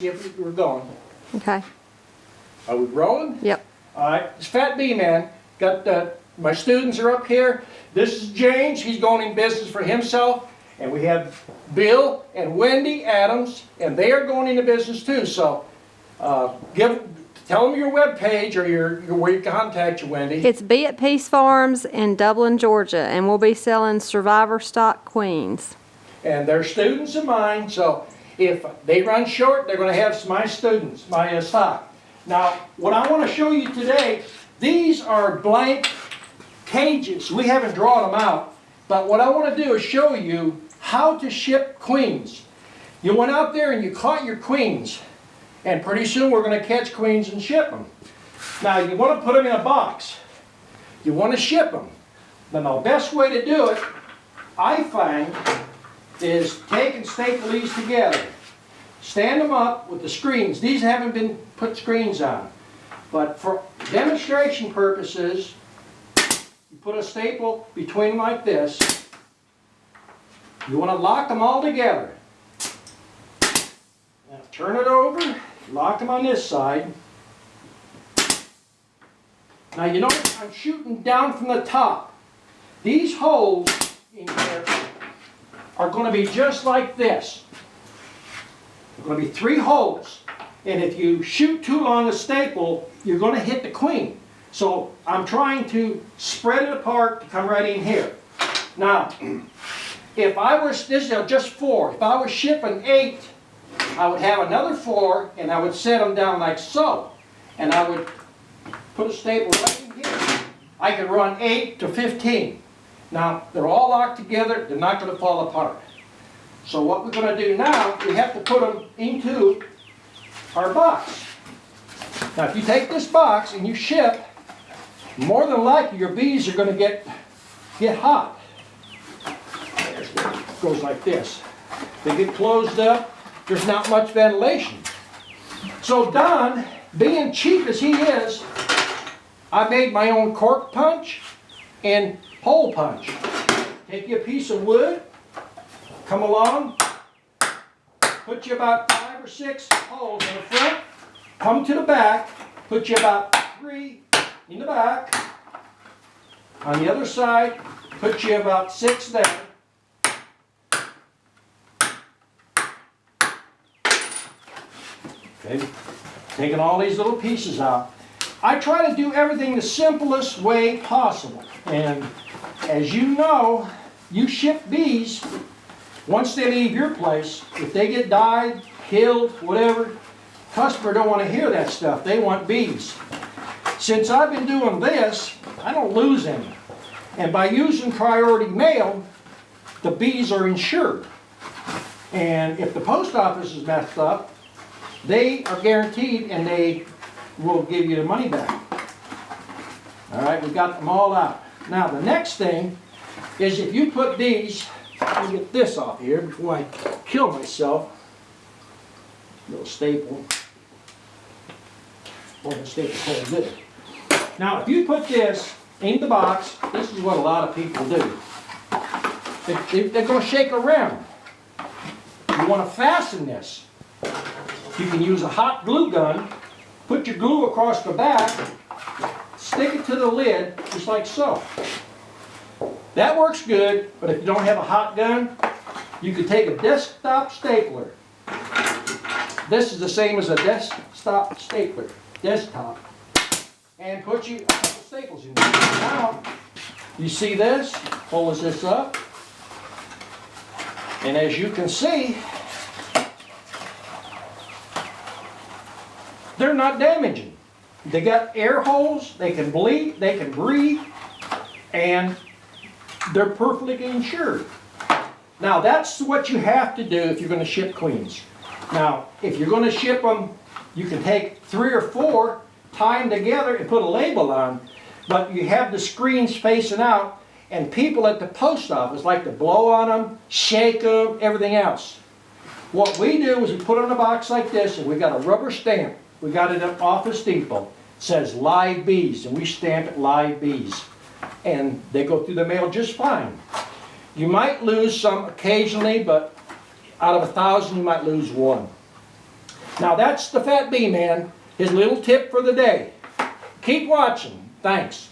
If we're going. Okay. Are we rolling? Yep. All right. It's Fat B Man. Got my students are up here. This is James. He's going in business for himself, and we have Bill and Wendy Adams, and they are going into business too. So, tell them your web page or your where you contact you, Wendy. It's Be at Peace Farms in Dublin, Georgia, and we'll be selling survivor stock queens. And they're students of mine, so if they run short, they're going to have my students, my stock. Now, what I want to show you today, these are blank cages. We haven't drawn them out, but what I want to do is show you how to ship queens. You went out there and you caught your queens, and pretty soon we're going to catch queens and ship them. Now, you want to put them in a box. You want to ship them. Then the best way to do it, I find, is take and staple these together. Stand them up with the screens. These haven't been put screens on. But for demonstration purposes, you put a staple between them like this. You want to lock them all together. Now turn it over, lock them on this side. Now you notice I'm shooting down from the top. These holes in here are going to be just like this. There are going to be 3 holes. And if you shoot too long a staple, you're going to hit the queen. So I'm trying to spread it apart to come right in here. Now, if I was, this is just 4. If I was shipping 8, I would have another 4 and I would set them down like so. And I would put a staple right in here. I could run 8 to 15. Now, they're all locked together, they're not going to fall apart. So what we're going to do now, we have to put them into our box. Now, if you take this box and you ship, more than likely your bees are going to get hot. It goes like this. They get closed up, there's not much ventilation. So Don, being cheap as he is, I made my own cork punch and hole punch. Take you a piece of wood, come along, put you about 5 or 6 holes in the front, come to the back, put you about 3 in the back. On the other side, put you about 6 there. Okay, taking all these little pieces out. I try to do everything the simplest way possible. And as you know, you ship bees, once they leave your place, if they get died, killed, whatever, customer don't want to hear that stuff. They want bees. Since I've been doing this, I don't lose any. And by using priority mail, the bees are insured. And if the post office is messed up, they are guaranteed and they will give you the money back. All right, we got them all out. Now the next thing is if you put these, let me get this off here before I kill myself. Little staple. Or the staple holds it. Now if you put this in the box, this is what a lot of people do. They're going to shake around. You want to fasten this. You can use a hot glue gun, put your glue across the back, stick it to the lid, just like so. That works good, but if you don't have a hot gun, you could take a desktop stapler. This is the same as a desktop stapler, and put you a couple staples in there. Now, you see this, pulls this up, and as you can see, they're not damaging. They got air holes, they can bleed, they can breathe, and they're perfectly insured. Now that's what you have to do if you're going to ship queens. Now if you're going to ship them, you can take 3 or 4, tie them together and put a label on, but you have the screens facing out, and people at the post office like to blow on them, shake them, everything else. What we do is we put it in a box like this, and we got a rubber stamp. We got it at Office Depot. It says live bees, and we stamp it live bees. And they go through the mail just fine. You might lose some occasionally, but out of 1,000 you might lose 1. Now that's the Fat Bee Man, his little tip for the day. Keep watching. Thanks.